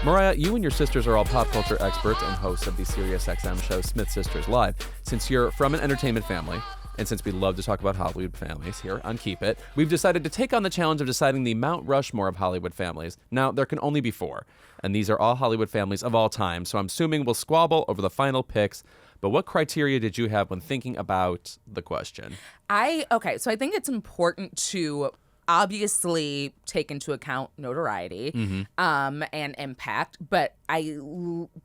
Mariah, you and your sisters are all pop culture experts and hosts of the SiriusXM show Smith Sisters Live. Since you're from an entertainment family, and since we love to talk about Hollywood families here on Keep It, we've decided to take on the challenge of deciding the Mount Rushmore of Hollywood families. Now, there can only be 4, and these are all Hollywood families of all time, so I'm assuming we'll squabble over the final picks. But what criteria did you have when thinking about the question? So I think it's important to obviously take into account notoriety and impact, but I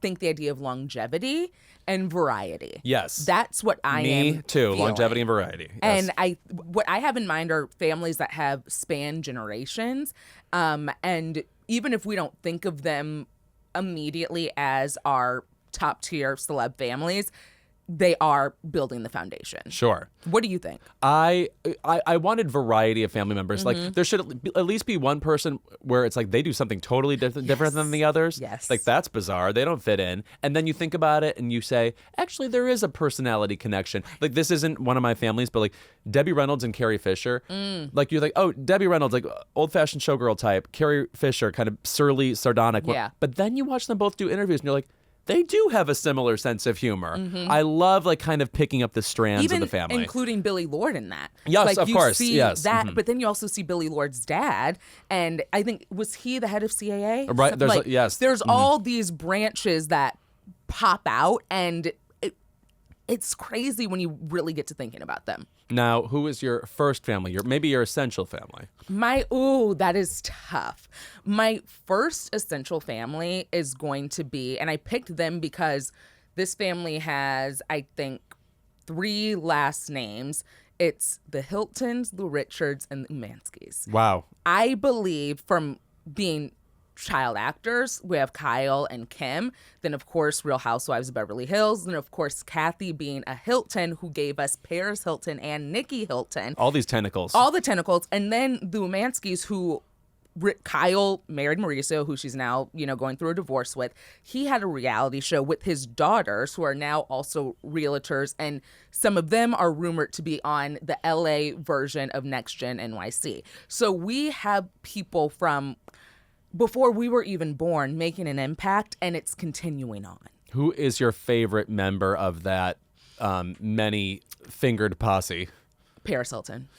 think the idea of longevity and variety. Yes. That's what I am Me too, feeling. longevity and variety. Yes. And what I have in mind are families that have spanned generations, and even if we don't think of them immediately as our top tier celeb families, they are building the foundation. Sure. What do you think? I wanted variety of family members. Like, there should at least be one person where it's like they do something totally different than the others. Yes. Like, that's bizarre. They don't fit in. And then you think about it and you say, actually, there is a personality connection. Like, this isn't one of my families, but like Debbie Reynolds and Carrie Fisher. Like, you're like, oh, Debbie Reynolds, like old-fashioned showgirl type. Carrie Fisher, kind of surly, sardonic. Yeah. But then you watch them both do interviews and you're like, they do have a similar sense of humor. I love like kind of picking up the strands of the family. Including Billy Lord in that. Yes, like, of you course. See yes. that, but then you also see Billy Lord's dad, and I think, was he the head of CAA? Right. There's yes. There's all these branches that pop out, and it's crazy when you really get to thinking about them. Now, who is your first family? Maybe your essential family. That is tough. My first essential family is going to be, and I picked them because this family has, I think, 3 last names. It's the Hiltons, the Richards, and the Umanskis. Wow. I believe, from being child actors, we have Kyle and Kim, then of course Real Housewives of Beverly Hills, then of course Kathy being a Hilton who gave us Paris Hilton and Nikki Hilton. All these tentacles. All the tentacles. And then the Umanskis, who Kyle married Mauricio, who she's now, going through a divorce with. He had a reality show with his daughters, who are now also realtors, and some of them are rumored to be on the LA version of Next Gen NYC. So we have people from before we were even born making an impact, and it's continuing on. Who is your favorite member of that many-fingered posse? Paris Hilton.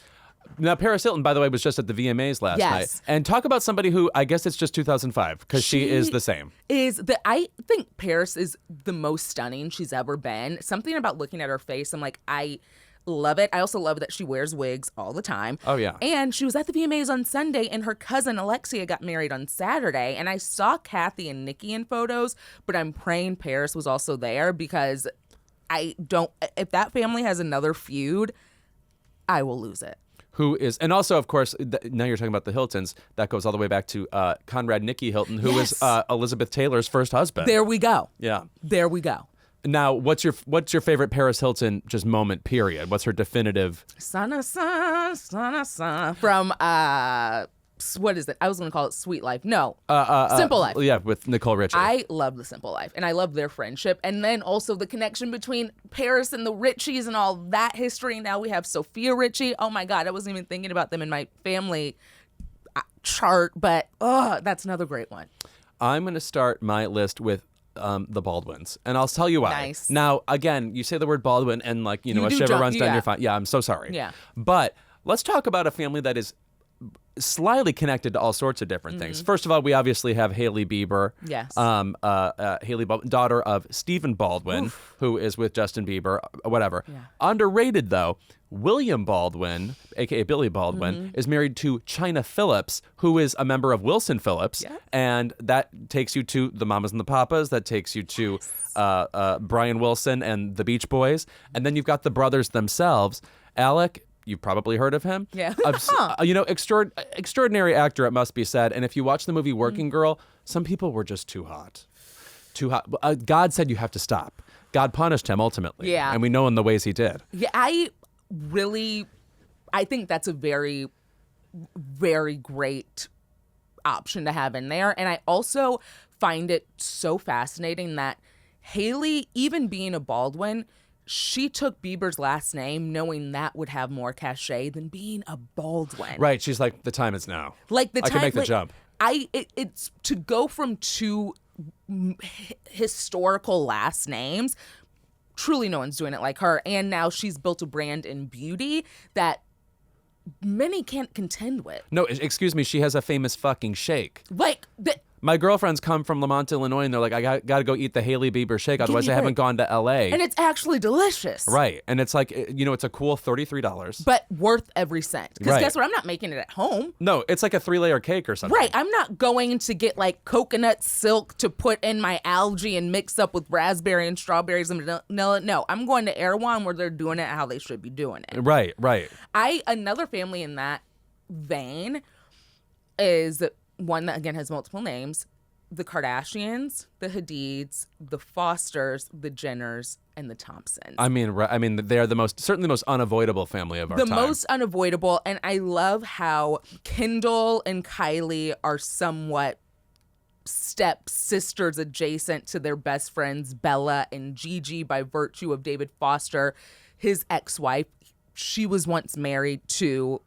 Now, Paris Hilton, by the way, was just at the VMAs last night. And talk about somebody who, I guess it's just 2005, because she is the same. I think Paris is the most stunning she's ever been. Something about looking at her face, I'm like, I love it. I also love that she wears wigs all the time. Oh, yeah. And she was at the VMAs on Sunday, and her cousin Alexia got married on Saturday. And I saw Kathy and Nikki in photos, but I'm praying Paris was also there, because if that family has another feud, I will lose it. And also, of course, now you're talking about the Hiltons, that goes all the way back to Conrad Nicky Hilton, who was Elizabeth Taylor's first husband. There we go. Yeah. There we go. Now, what's your favorite Paris Hilton just moment, period? What's her definitive? Sana, from, what is it? I was going to call it Sweet Life. No, Simple Life. Yeah, with Nicole Richie. I love the Simple Life, and I love their friendship. And then also the connection between Paris and the Richies and all that history. Now we have Sophia Richie. Oh my God, I wasn't even thinking about them in my family chart, but that's another great one. I'm going to start my list with the Baldwins, and I'll tell you why. Nice. Now, again, you say the word Baldwin, and a shiver runs down your spine. Yeah, I'm so sorry. Yeah. But let's talk about a family that is slightly connected to all sorts of different things. First of all, we obviously have Hailey Bieber. Yes. Hailey Baldwin, daughter of Stephen Baldwin, who is with Justin Bieber, whatever. Yeah. Underrated, though, William Baldwin, a.k.a. Billy Baldwin, is married to China Phillips, who is a member of Wilson Phillips. Yeah. And that takes you to the Mamas and the Papas. That takes you to Brian Wilson and the Beach Boys. And then you've got the brothers themselves. Alec, you've probably heard of him. Yeah. Extraordinary actor, it must be said. And if you watch the movie Working Girl, some people were just too hot. Too hot. God said you have to stop. God punished him ultimately. Yeah. And we know in the ways he did. Yeah, I think that's a very, very great option to have in there. And I also find it so fascinating that Hailey, even being a Baldwin, she took Bieber's last name knowing that would have more cachet than being a Baldwin. Right. She's like, the time is now. Like the I can make the jump. It's to go from two historical last names. Truly, no one's doing it like her. And now she's built a brand in beauty that many can't contend with. No, excuse me. She has a famous fucking shake. Like, My girlfriends come from Lamont, Illinois, and they're like, I got to go eat the Hailey Bieber shake, otherwise I haven't gone to L.A. And it's actually delicious. Right. And it's like, it's a cool $33. But worth every cent. Because Right. guess what? I'm not making it at home. No, it's like a 3-layer cake or something. Right. I'm not going to get like coconut silk to put in my algae and mix up with raspberry and strawberries and vanilla. No, I'm going to Erewhon where they're doing it how they should be doing it. Right, right. Another family in that vein is one that again has multiple names. The Kardashians, the Hadids, the Fosters, the Jenners, and the Thompsons. I mean, they are certainly the most unavoidable family of our time. The most unavoidable, and I love how Kendall and Kylie are somewhat step sisters adjacent to their best friends Bella and Gigi by virtue of David Foster, his ex-wife. She was once married to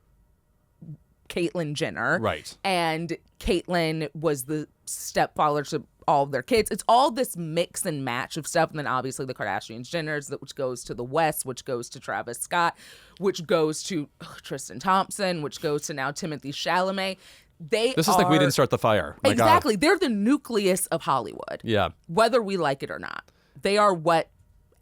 Caitlyn Jenner. Right. And Caitlyn was the stepfather to all of their kids. It's all this mix and match of stuff. And then obviously the Kardashians, Jenners, which goes to the West, which goes to Travis Scott, which goes to Tristan Thompson, which goes to now Timothy Chalamet. This is like we didn't start the fire. Exactly. They're the nucleus of Hollywood. Yeah. Whether we like it or not. They are what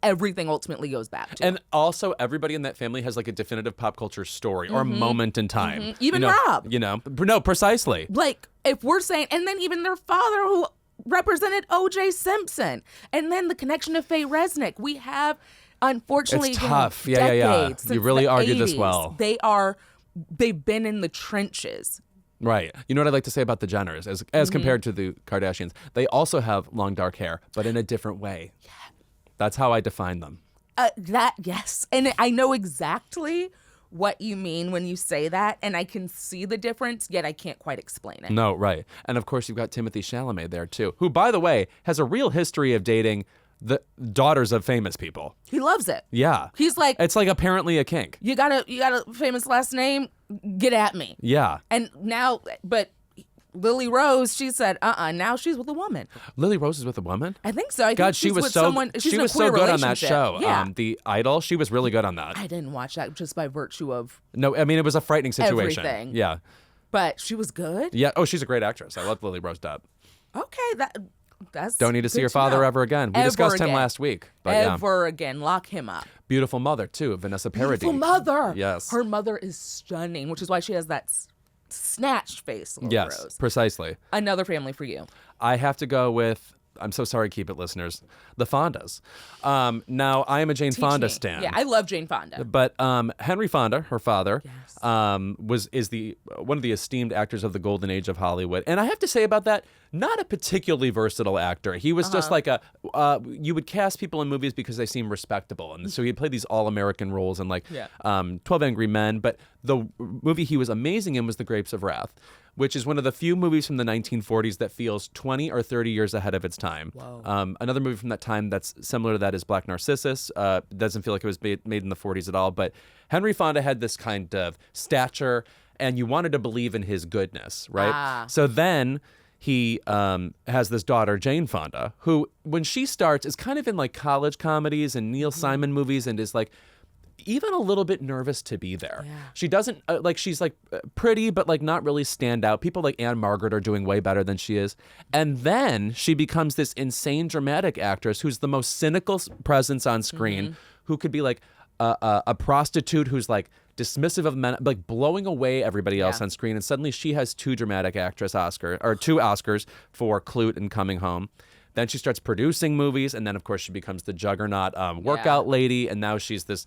everything ultimately goes back to. And also, everybody in that family has like a definitive pop culture story or moment in time. Even Rob. No, precisely. Like, if we're saying, and then even their father who represented O.J. Simpson, and then the connection to Faye Resnick. We have, unfortunately, It's tough. decades You since really the argued 80s. this well. They've been in the trenches. Right. You know what I'd like to say about the Jenners, as compared to the Kardashians? They also have long dark hair, but in a different way. Yeah. That's how I define them. Yes. And I know exactly what you mean when you say that, and I can see the difference, yet I can't quite explain it. No, right. And of course, you've got Timothy Chalamet there, too, who, by the way, has a real history of dating the daughters of famous people. He loves it. Yeah. He's like, it's like apparently a kink. You got a famous last name? Get at me. Yeah. And now, but Lily Rose, she said, now she's with a woman. Lily Rose is with a woman? I think so. God, she was so good on that show. Yeah. The Idol, she was really good on that. I didn't watch that just by virtue of No, I mean, it was a frightening situation. everything. Yeah. But she was good. Yeah. Oh, she's a great actress. I love Lily Rose Depp. Okay, that's Don't need to see good her father know. ever again. We discussed him last week. But Ever again. Lock him up. Beautiful mother, too. Vanessa Paradis. Beautiful mother. Yes. Her mother is stunning, which is why she has that snatched face. Yes, Rose. precisely. Another family for you. I have to go with, I'm so sorry, keep it listeners, the Fondas. Now, I am a Jane Fonda stan. Yeah, I love Jane Fonda. But Henry Fonda, her father, Yes. is one of the esteemed actors of the golden age of Hollywood. And I have to say about that, not a particularly versatile actor. He was just like you would cast people in movies because they seem respectable. And so he'd play these all-American roles in 12 Angry Men. But the movie he was amazing in was The Grapes of Wrath, which is one of the few movies from the 1940s that feels 20 or 30 years ahead of its time. Whoa. Another movie from that time that's similar to that is Black Narcissus. Doesn't feel like it was made in the 40s at all, but Henry Fonda had this kind of stature, and you wanted to believe in his goodness, right? So then he has this daughter, Jane Fonda, who, when she starts, is kind of in like college comedies and Neil Simon movies and is like, even a little bit nervous to be there. Yeah. She doesn't she's like pretty, but like not really stand out. People like Anne Margaret are doing way better than she is. And then she becomes this insane dramatic actress who's the most cynical presence on screen, who could be like a prostitute who's like dismissive of men, like blowing away everybody else on screen. And suddenly she has two Oscars for Clute and Coming Home. Then she starts producing movies, and then of course she becomes the juggernaut workout lady, and now she's this.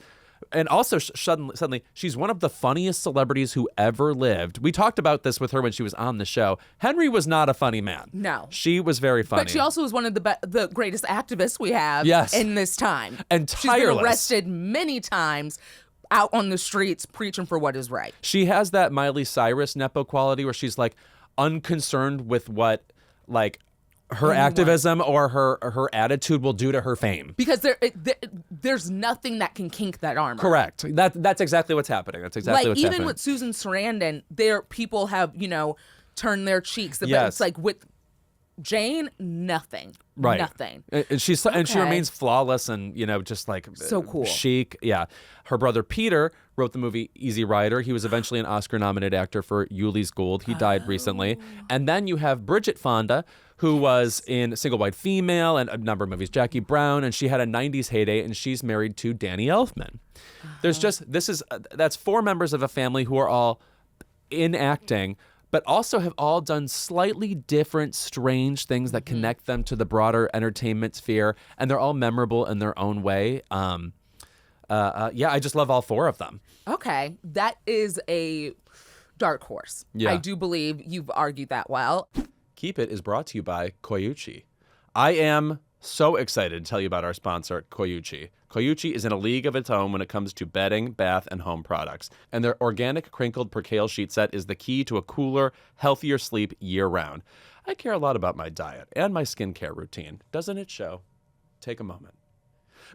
And also, suddenly, she's one of the funniest celebrities who ever lived. We talked about this with her when she was on the show. Henry was not a funny man. No. She was very funny. But she also was one of the greatest activists we have in this time. And She's tireless. been arrested many times out on the streets preaching for what is right. She has that Miley Cyrus Nepo quality where she's like unconcerned with what like her activism or her attitude will do to her fame. Because there's nothing that can kink that armor. Correct. That's exactly what's happening. That's exactly what's happening. Even with Susan Sarandon, people have, turned their cheeks. Yes. It's like with Jane, nothing. Right. Nothing. And she remains flawless and, just like So cool. chic. Yeah. Her brother Peter wrote the movie Easy Rider. He was eventually an Oscar-nominated actor for Ulysses Gould. He died recently. And then you have Bridget Fonda, who was in Single White Female and a number of movies, Jackie Brown, and she had a 90s heyday, and she's married to Danny Elfman. That's 4 members of a family who are all in acting, but also have all done slightly different, strange things that connect them to the broader entertainment sphere, and they're all memorable in their own way. I just love all 4 of them. Okay, that is a dark horse. Yeah. I do believe you've argued that well. Keep It is brought to you by Koyuchi. I am so excited to tell you about our sponsor, Koyuchi. Koyuchi is in a league of its own when it comes to bedding, bath, and home products. And their organic crinkled percale sheet set is the key to a cooler, healthier sleep year-round. I care a lot about my diet and my skincare routine. Doesn't it show? Take a moment.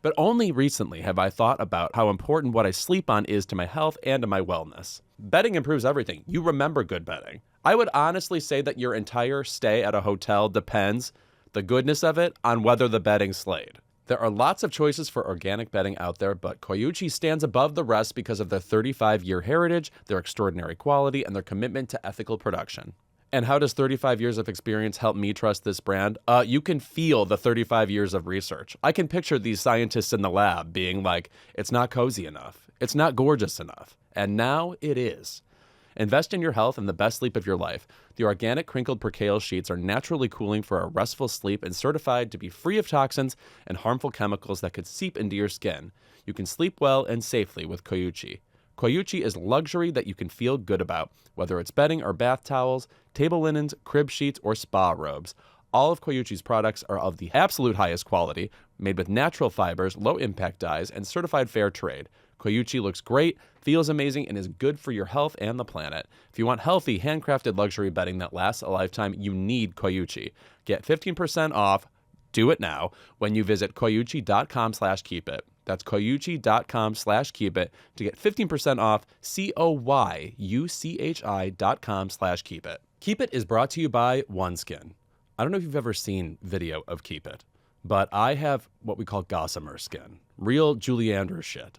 But only recently have I thought about how important what I sleep on is to my health and to my wellness. Bedding improves everything. You remember good bedding. I would honestly say that your entire stay at a hotel depends, the goodness of it, on whether the bedding's slayed. There are lots of choices for organic bedding out there, but Koyuchi stands above the rest because of their 35-year heritage, their extraordinary quality, and their commitment to ethical production. And how does 35 years of experience help me trust this brand? You can feel the 35 years of research. I can picture these scientists in the lab being like, it's not cozy enough. It's not gorgeous enough. And now it is. Invest in your health and the best sleep of your life. The organic crinkled percale sheets are naturally cooling for a restful sleep and certified to be free of toxins and harmful chemicals that could seep into your skin. You can sleep well and safely with Koyuchi. Koyuchi is luxury that you can feel good about, whether it's bedding or bath towels, table linens, crib sheets, or spa robes. All of Koyuchi's products are of the absolute highest quality, made with natural fibers, low-impact dyes, and certified fair trade. Koyuchi looks great, feels amazing, and is good for your health and the planet. If you want healthy, handcrafted luxury bedding that lasts a lifetime, you need Koyuchi. Get 15% off, do it now, when you visit koyuchi.com/keepit. That's koyuchi.com/keepit to get 15% off, koyuchi.com/keepit. Keep It is brought to you by OneSkin. I don't know if you've ever seen video of Keep It, but I have what we call gossamer skin, real Julie Andrews shit.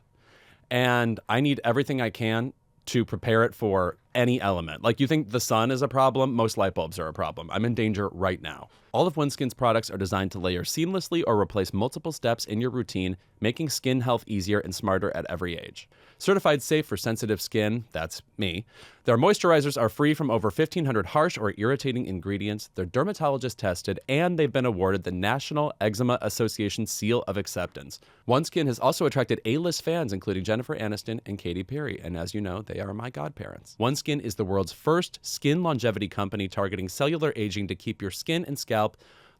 And I need everything I can to prepare it for any element. Like, you think the sun is a problem, most light bulbs are a problem. I'm in danger right now. All of OneSkin's products are designed to layer seamlessly or replace multiple steps in your routine, making skin health easier and smarter at every age. Certified safe for sensitive skin, that's me. Their moisturizers are free from over 1,500 harsh or irritating ingredients. They're dermatologist tested, and they've been awarded the National Eczema Association Seal of Acceptance. OneSkin has also attracted A-list fans, including Jennifer Aniston and Katy Perry, and as you know, they are my godparents. OneSkin is the world's first skin longevity company targeting cellular aging to keep your skin and scalp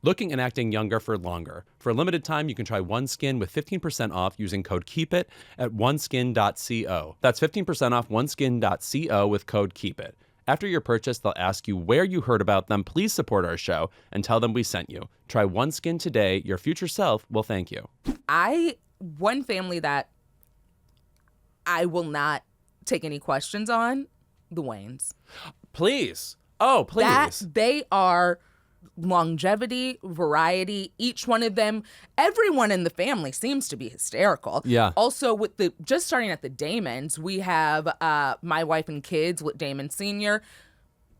looking and acting younger for longer. For a limited time, you can try OneSkin with 15% off using code KEEPIT at oneskin.co. That's 15% off oneskin.co with code KEEPIT. After your purchase, they'll ask you where you heard about them. Please support our show and tell them we sent you. Try OneSkin today. Your future self will thank you. One family that I will not take any questions on, the Waynes. Please. Oh, please. They are longevity, variety, each one of them, everyone in the family seems to be hysterical. Yeah. Also, with just starting at the Damons, we have My Wife and Kids with Damon Sr.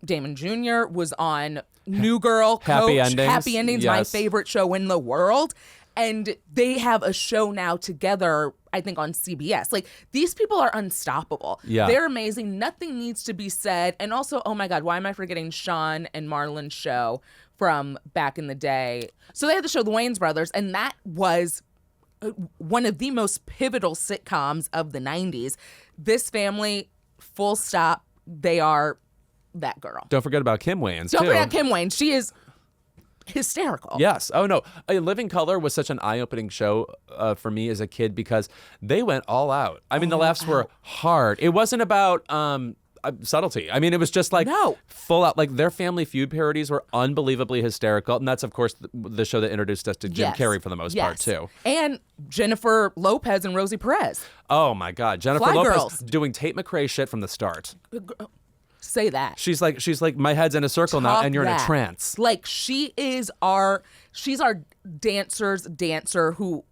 Damon Jr. was on New Girl, Happy Coach, Endings. Happy Endings, Yes. my favorite show in the world. And they have a show now together, I think, on CBS. Like, these people are unstoppable. Yeah. They're amazing. Nothing needs to be said. And also, oh my God, why am I forgetting Sean and Marlon's show from back in the day? So they had the show The Wayans Brothers, and that was one of the most pivotal sitcoms of the 90s. This family, full stop, they are that girl. Don't forget about Kim Wayans, Don't too. forget Kim Wayans. She is hysterical. Yes. Oh, no. Living Color was such an eye-opening show for me as a kid because they went all out. I mean, the laughs were hard. It wasn't about subtlety. I mean, it was just like full out. Like, their Family Feud parodies were unbelievably hysterical. And that's, of course, the show that introduced us to Jim Carrey for the most part, too. And Jennifer Lopez and Rosie Perez. Oh, my God. Jennifer Fly Lopez Girls. doing Tate McRae shit from the start. Say that. She's like my head's in a circle now, Talk and you're in a that. trance. Like she's our dancer's dancer who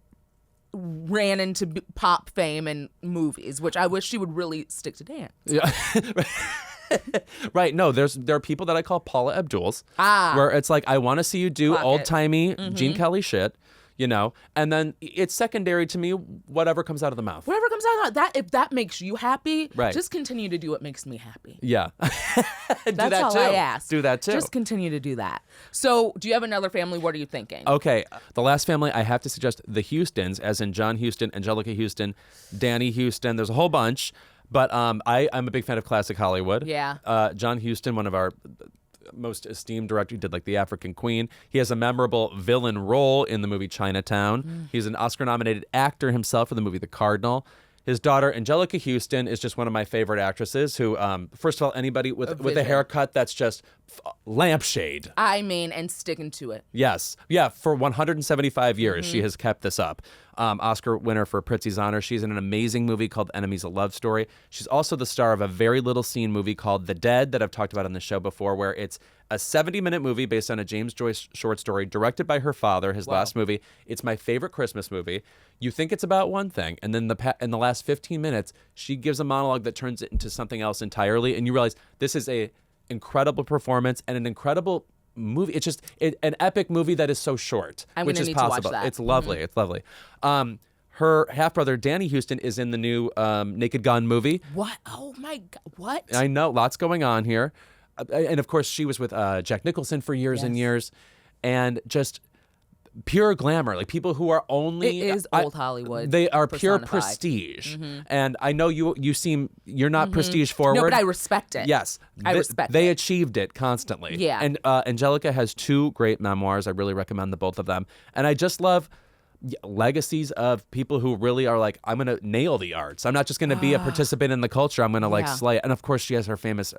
ran into pop fame and movies, which I wish she would really stick to dance. Yeah. Right. No, there are people that I call Paula Abduls, where it's like, I want to see you do Clock it. old-timey Gene Kelly shit, you know, and then it's secondary to me, whatever comes out of the mouth. Whatever comes out of that, if that makes you happy, Right. just continue to do what makes me happy. Yeah. Do That's that all too. I ask. Do that too. Just continue to do that. So, do you have another family? What are you thinking? Okay, the last family I have to suggest the Houstons, as in John Huston, Angelica Houston, Danny Houston. There's a whole bunch, but I'm a big fan of classic Hollywood. Yeah. John Huston, one of our most esteemed director, he did like The African Queen. He has a memorable villain role in the movie Chinatown. He's an Oscar-nominated actor himself for the movie The Cardinal. His daughter, Angelica Houston, is just one of my favorite actresses who, first of all, anybody with a vision. haircut that's just lampshade. I mean, and sticking to it. Yes. Yeah, for 175 years, she has kept this up. Oscar winner for Prizzi's Honor. She's in an amazing movie called Enemies, a Love Story. She's also the star of a very little seen movie called The Dead that I've talked about on the show before, where it's a 70-minute movie based on a James Joyce short story directed by her father, his last movie. It's my favorite Christmas movie. You think it's about one thing, and then in the last 15 minutes, she gives a monologue that turns it into something else entirely, and you realize this is a incredible performance and an incredible movie. It's just an epic movie that is so short, I'm which gonna is need to watch possible. that. It's lovely. It's lovely. Her half brother Danny Houston is in the new Naked Gun movie. What? Oh my God! What? I know, lots going on here, and of course she was with Jack Nicholson for years and years, and just pure glamour. Like people who are only It is old Hollywood. They are pure personified. prestige, and I know you're not prestige forward. No, but I respect it. Yes, I respect They it. achieved it constantly. Yeah. And Angelica has 2 great memoirs. I really recommend the both of them. And I just love legacies of people who really are like, I'm going to nail the arts. I'm not just going to be a participant in the culture. I'm going to like Yeah. slay it. And of course, she has her famous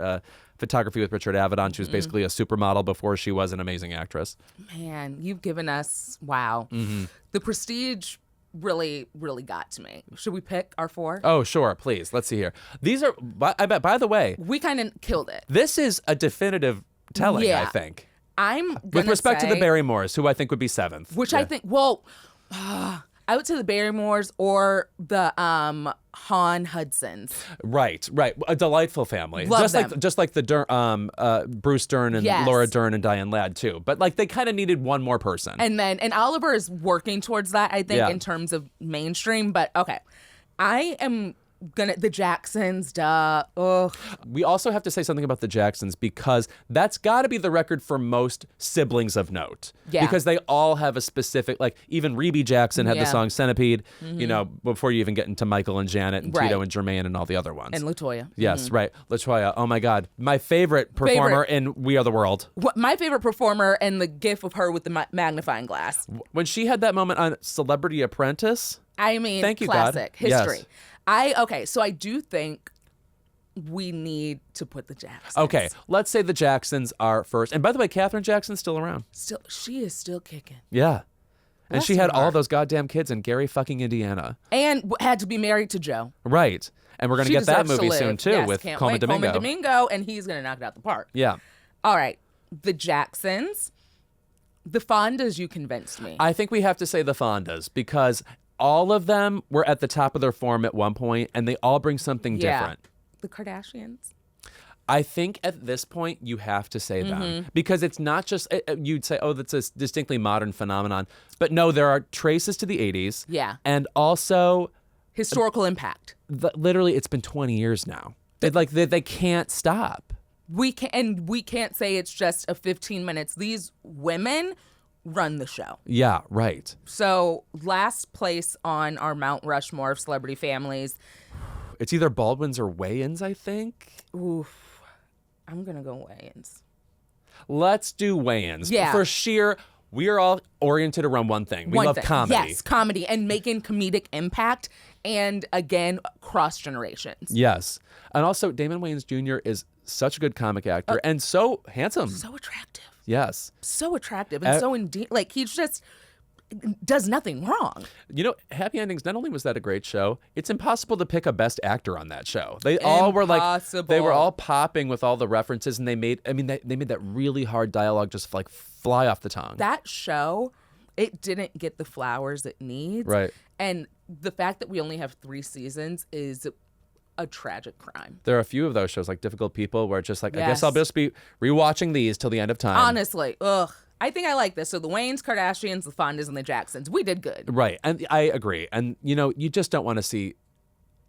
photography with Richard Avedon. She was basically a supermodel before she was an amazing actress. Man, you've given us wow. The Prestige really, really got to me. Should we pick our 4? Oh, sure. Please. Let's see here. These are, I bet, by the way, We kind of killed it. this is a definitive telling, Yeah. I think. I'm gonna With respect to the say- Barrymores, who I think would be 7th. which Yeah. I think. Well, I would say the Barrymores or the Han Hudsons. Right. A delightful family. Love just like the Bruce Dern and Yes. Laura Dern and Diane Ladd too. But like they kind of needed one more person. And Oliver is working towards that, I think, Yeah. in terms of mainstream. But okay, I am the Jacksons, duh. Ugh. We also have to say something about the Jacksons because that's got to be the record for most siblings of note. Yeah. Because they all have a specific, like even Rebe Jackson had the Yeah. Mm-hmm. song Centipede, you know, before you even get into Michael and Janet and Right. Tito and Jermaine and all the other ones. And LaToya. Yes, right. LaToya. Oh my God. My favorite performer in We Are the World. My favorite performer and the gif of her with the magnifying glass. When she had that moment on Celebrity Apprentice. I mean, Thank you, God. classic Yes. history. So I do think we need to put the Jacksons. Okay, let's say the Jacksons are first. And by the way, Katherine Jackson's still around. She is still kicking. Yeah. And Bless she had her. all those goddamn kids in Gary fucking Indiana. And had to be married to Joe. Right. And we're going to She get that deserves to movie live. soon, too, Yes, with can't Coleman wait. Domingo. Coleman Domingo, and he's going to knock it out the park. Yeah. All right. The Jacksons. The Fondas, you convinced me. I think we have to say the Fondas because all of them were at the top of their form at one point, and they all bring something different. The Kardashians. I think at this point you have to say Mm-hmm. them because it's not just you'd say, oh, that's a distinctly modern phenomenon, but no, there are traces to the 80s. Yeah. And also, Historical impact. literally, it's been 20 years now. They can't stop. We can't say it's just a 15 minutes. These women run the show. Yeah, right. So last place on our Mount Rushmore of celebrity families. It's either Baldwins or Wayans, I think. Oof. I'm gonna go Wayans. Let's do Wayans. Yeah. For sheer, we are all oriented around one thing. We love comedy. Yes, comedy and making comedic impact, and again, cross generations. Yes. And also, Damon Wayans Jr. is such a good comic actor and so handsome. So attractive. Yes. So attractive and so indeed, like he's just does nothing wrong. You know, Happy Endings, not only was that a great show, it's impossible to pick a best actor on that show. They all were like, they were all popping with all the references, and they made that really hard dialogue just like fly off the tongue. That show, it didn't get the flowers it needs. Right. And the fact that we only have 3 seasons is a tragic crime. There are a few of those shows, like Difficult People, where it's just like, I guess I'll just be rewatching these till the end of time. Honestly, I think I like this. So the Waynes, Kardashians, the Fondas, and the Jacksons, we did good. Right. And I agree. And, you know, you just don't want to see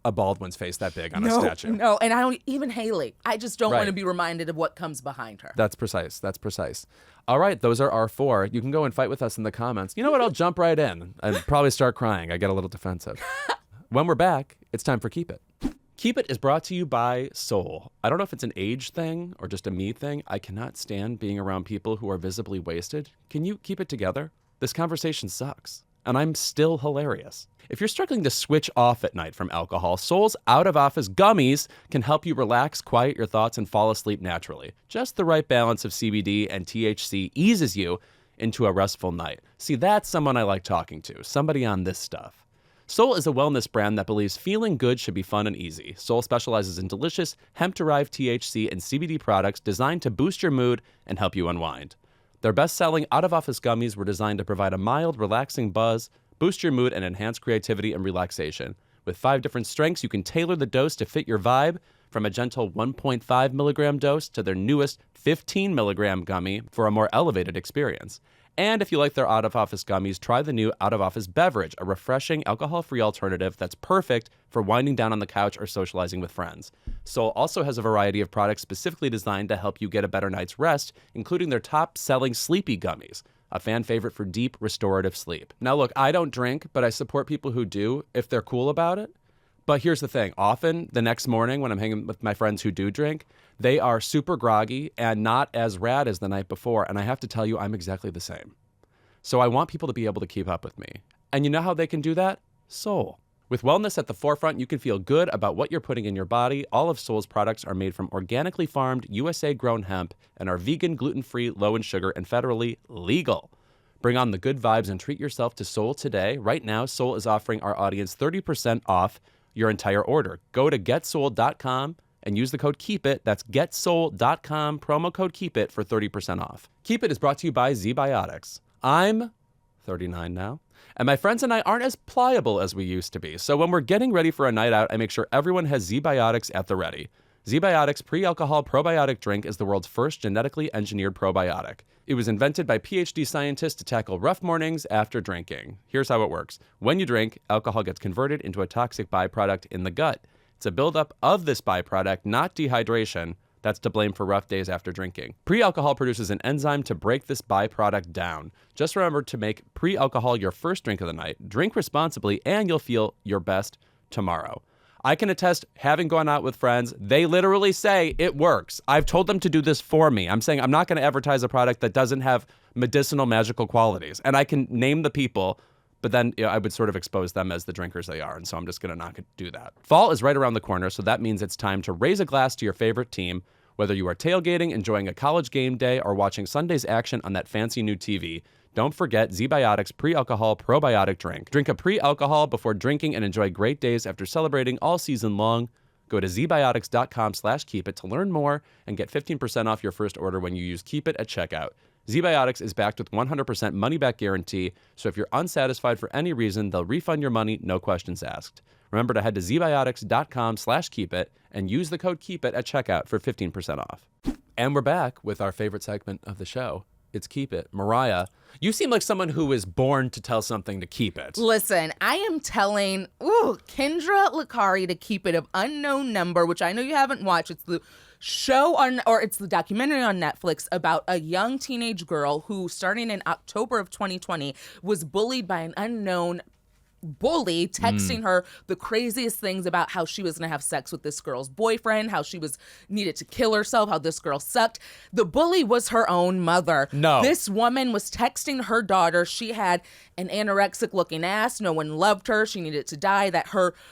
a Baldwin's face that big on a statue. No, and I don't, even Haley. I just don't want to be reminded of what comes behind her. That's precise. That's precise. All right, those are our 4. You can go and fight with us in the comments. You know what? I'll jump right in and probably start crying. I get a little defensive. When we're back, it's time for Keep It. Keep It is brought to you by Soul. I don't know if it's an age thing or just a me thing. I cannot stand being around people who are visibly wasted. Can you keep it together? This conversation sucks, and I'm still hilarious. If you're struggling to switch off at night from alcohol, Soul's out-of-office gummies can help you relax, quiet your thoughts, and fall asleep naturally. Just the right balance of CBD and THC eases you into a restful night. See, that's someone I like talking to, somebody on this stuff. Soul is a wellness brand that believes feeling good should be fun and easy. Soul specializes in delicious, hemp-derived THC and CBD products designed to boost your mood and help you unwind. Their best-selling out-of-office gummies were designed to provide a mild, relaxing buzz, boost your mood, and enhance creativity and relaxation. With 5 different strengths, you can tailor the dose to fit your vibe, from a gentle 1.5 milligram dose to their newest 15 milligram gummy for a more elevated experience. And if you like their out-of-office gummies, try the new out-of-office beverage, a refreshing alcohol-free alternative that's perfect for winding down on the couch or socializing with friends. Soul also has a variety of products specifically designed to help you get a better night's rest, including their top-selling Sleepy Gummies, a fan favorite for deep, restorative sleep. Now look, I don't drink, but I support people who do if they're cool about it. But here's the thing. Often, the next morning when I'm hanging with my friends who do drink, they are super groggy and not as rad as the night before. And I have to tell you, I'm exactly the same. So I want people to be able to keep up with me. And you know how they can do that? Soul. With wellness at the forefront, you can feel good about what you're putting in your body. All of Soul's products are made from organically farmed, USA-grown hemp and are vegan, gluten-free, low in sugar, and federally legal. Bring on the good vibes and treat yourself to Soul today. Right now, Soul is offering our audience 30% off your entire order. Go to getsoul.com and use the code KEEPIT. That's getsoul.com, promo code KEEPIT for 30% off. Keep It is brought to you by ZBiotics. I'm 39 now, and my friends and I aren't as pliable as we used to be. So when we're getting ready for a night out, I make sure everyone has ZBiotics at the ready. ZBiotics pre-alcohol probiotic drink is the world's first genetically engineered probiotic. It was invented by PhD scientists to tackle rough mornings after drinking. Here's how it works. When you drink, alcohol gets converted into a toxic byproduct in the gut. It's a buildup of this byproduct, not dehydration, that's to blame for rough days after drinking. Pre-alcohol produces an enzyme to break this byproduct down. Just remember to make pre-alcohol your first drink of the night. Drink responsibly, and you'll feel your best tomorrow. I can attest, having gone out with friends, they literally say it works. I've told them to do this for me. I'm saying I'm not going to advertise a product that doesn't have medicinal, magical qualities. And I can name the people, but then I would sort of expose them as the drinkers they are. And so I'm just going to not do that. Fall is right around the corner, so that means it's time to raise a glass to your favorite team. Whether you are tailgating, enjoying a college game day, or watching Sunday's action on that fancy new TV, don't forget ZBiotics pre-alcohol probiotic drink. Drink a pre-alcohol before drinking and enjoy great days after celebrating all season long. Go to zbiotics.com/keepit to learn more and get 15% off your first order when you use Keep It at checkout. ZBiotics is backed with 100% money-back guarantee, so if you're unsatisfied for any reason, they'll refund your money, no questions asked. Remember to head to zbiotics.com/keepit and use the code KEEPIT at checkout for 15% off. And we're back with our favorite segment of the show. It's Keep It. Mariah, you seem like someone who is born to tell something to keep it. Listen, I am telling Kendra Lakari to keep it of Unknown Number, which I know you haven't watched. It's the show it's the documentary on Netflix about a young teenage girl who, starting in October of 2020, was bullied by an unknown bully, texting her the craziest things about how she was going to have sex with this girl's boyfriend, how she was needed to kill herself, how this girl sucked. The bully was her own mother. No. This woman was texting her daughter. She had an anorexic looking ass. No one loved her. She needed to die.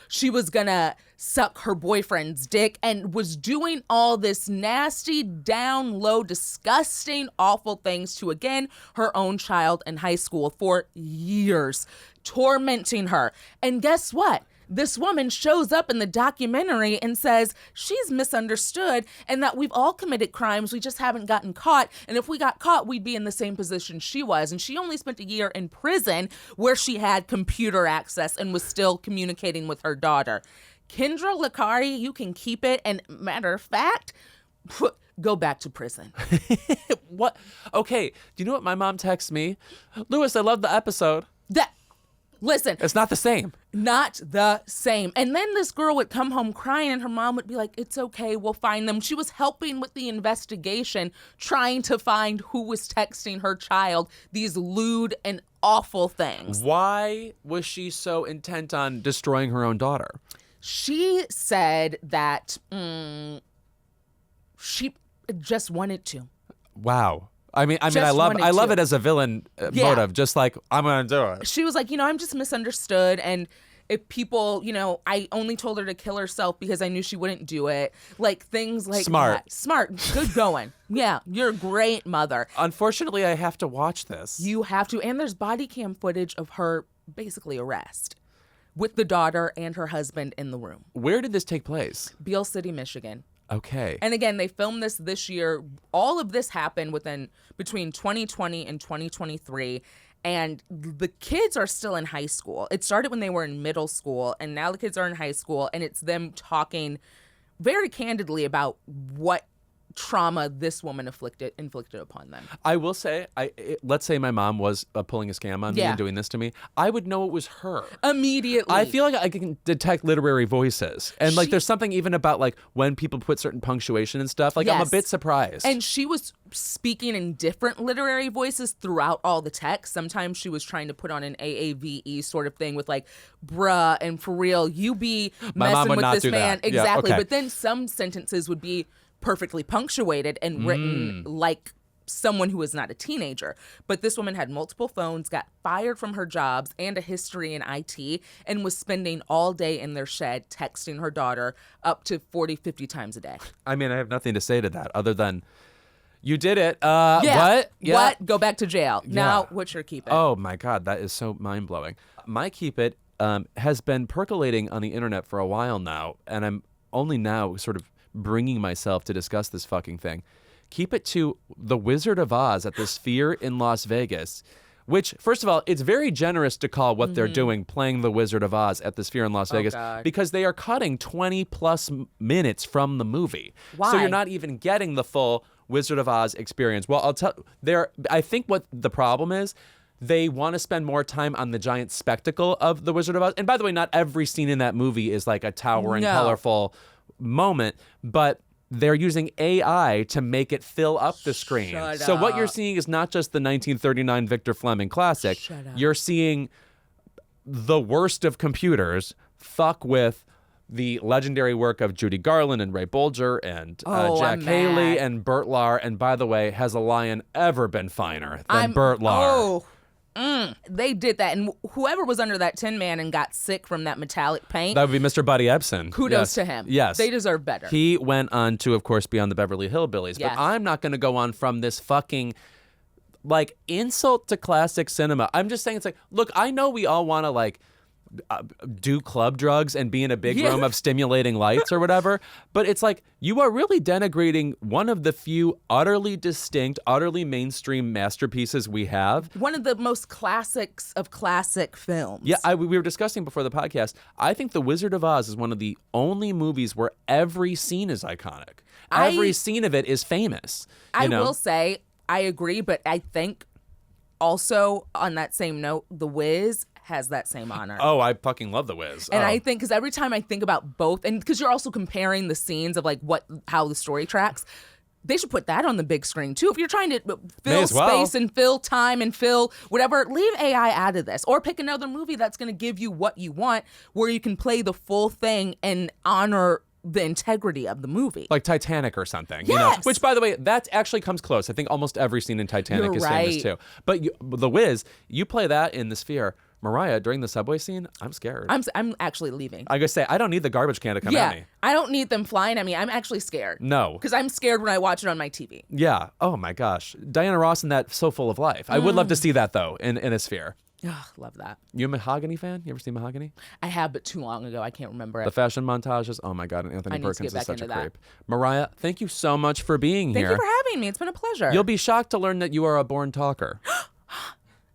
She was going to suck her boyfriend's dick and was doing all this nasty, down low, disgusting, awful things to, again, her own child in high school for years, tormenting her. And guess what? This woman shows up in the documentary and says she's misunderstood and that we've all committed crimes, we just haven't gotten caught. And if we got caught, we'd be in the same position she was. And she only spent a year in prison where she had computer access and was still communicating with her daughter. Kendra Licari, you can keep it. And matter of fact, go back to prison. What? Okay, do you know what my mom texts me? Lewis, I love the episode. Listen. It's not the same. Not the same. And then this girl would come home crying and her mom would be like, it's okay, we'll find them. She was helping with the investigation, trying to find who was texting her child these lewd and awful things. Why was she so intent on destroying her own daughter? She said that she just wanted to. Wow. I love it as a villain motive, just like, I'm going to do it. She was like, I'm just misunderstood. And if people, I only told her to kill herself because I knew she wouldn't do it. Like things like that. Smart. Good going. Yeah, you're a great mother. Unfortunately, I have to watch this. You have to. And there's body cam footage of her basically arrest with the daughter and her husband in the room. Where did this take place? Beale City, Michigan. Okay. And again, they filmed this year. All of this happened between 2020 and 2023. And the kids are still in high school. It started when they were in middle school, and now the kids are in high school, and it's them talking very candidly about what trauma this woman inflicted upon them. I will say, let's say my mom was pulling a scam on me and doing this to me, I would know it was her immediately. I feel like I can detect literary voices, and there's something even about like when people put certain punctuation and stuff. Like yes. I'm a bit surprised. And she was speaking in different literary voices throughout all the text. Sometimes she was trying to put on an AAVE sort of thing with like, bruh, and for real, you be messing with this man. That. Exactly. Yeah, okay. But then some sentences would be perfectly punctuated and written like someone who is not a teenager. But this woman had multiple phones, got fired from her jobs and a history in IT, and was spending all day in their shed texting her daughter up to 40, 50 times a day. I mean, I have nothing to say to that other than you did it. What? Yeah. What? Go back to jail. Yeah. Now, what's your keep it? Oh my God, that is so mind-blowing. My keep it has been percolating on the internet for a while now, and I'm only now sort of bringing myself to discuss this fucking thing. Keep it to the Wizard of Oz at the Sphere in Las Vegas, which, first of all, it's very generous to call what they're doing playing the Wizard of Oz at the Sphere in Las Vegas, because they are cutting 20 plus minutes from the movie. Why? So you're not even getting the full Wizard of Oz experience. Well, I'll tell I think what the problem is, they want to spend more time on the giant spectacle of the Wizard of Oz. And by the way, not every scene in that movie is like a towering, colorful moment, but they're using AI to make it fill up the screen. So what you're seeing is not just the 1939 Victor Fleming classic. You're seeing the worst of computers fuck with the legendary work of Judy Garland and Ray Bolger and Jack Haley and Burt Lahr. And by the way, has a lion ever been finer than Burt Lahr? They did that, and whoever was under that Tin Man and got sick from that metallic paint, that would be Mr. Buddy Ebsen. Kudos to him. Yes, they deserve better. He went on to, of course, be on the Beverly Hillbillies. Yes. But I'm not going to go on from this fucking like insult to classic cinema. I'm just saying, it's like, look, I know we all want to like do club drugs and be in a big room of stimulating lights or whatever, but it's like you are really denigrating one of the few utterly distinct, utterly mainstream masterpieces we have. One of the most classics of classic films. Yeah, we were discussing before the podcast. I think The Wizard of Oz is one of the only movies where every scene is iconic. Every scene of it is famous. I will say, I agree, but I think also on that same note, The Wiz has that same honor. Oh, I fucking love The Wiz. And I think, because every time I think about both, and because you're also comparing the scenes of like how the story tracks, they should put that on the big screen too. If you're trying to fill space and fill time and fill whatever, leave AI out of this, or pick another movie that's going to give you what you want, where you can play the full thing and honor the integrity of the movie. Like Titanic or something. Yes. You know? Which, by the way, that actually comes close. I think almost every scene in Titanic is famous too. But The Wiz, you play that in the Sphere, Mariah, during the subway scene, I'm scared. I'm actually leaving. I gotta say, I don't need the garbage can to come at me. I don't need them flying at me. I'm actually scared. No. Because I'm scared when I watch it on my TV. Yeah. Oh my gosh. Diana Ross in that So Full of Life. I would love to see that though in a sphere. Ugh, love that. You a Mahogany fan? You ever seen Mahogany? I have, but too long ago. I can't remember it. The fashion montages. Oh my God. And Anthony I need to Perkins get back is such a into that. creep. Mariah, thank you so much for being Thank here. you for having me. It's been a pleasure. You'll be shocked to learn that you are a born talker.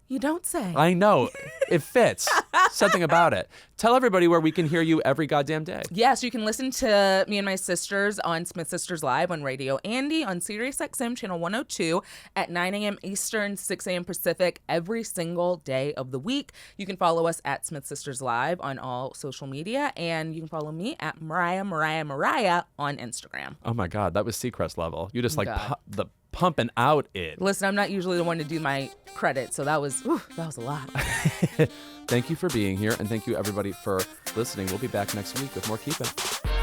You don't say. I know. It fits. Something about it. Tell everybody where we can hear you every goddamn day. Yes, you can listen to me and my sisters on Smith Sisters Live on Radio Andy on Sirius XM Channel 102 at 9 a.m. Eastern, 6 a.m. Pacific every single day of the week. You can follow us at Smith Sisters Live on all social media, and you can follow me at Mariah on Instagram. Oh my God. That was Seacrest level. You just like God. the pumping out it. Listen, I'm not usually the one to do my credit, so that was a lot. Thank you for being here, and thank you everybody for listening. We'll be back next week with more Keep It.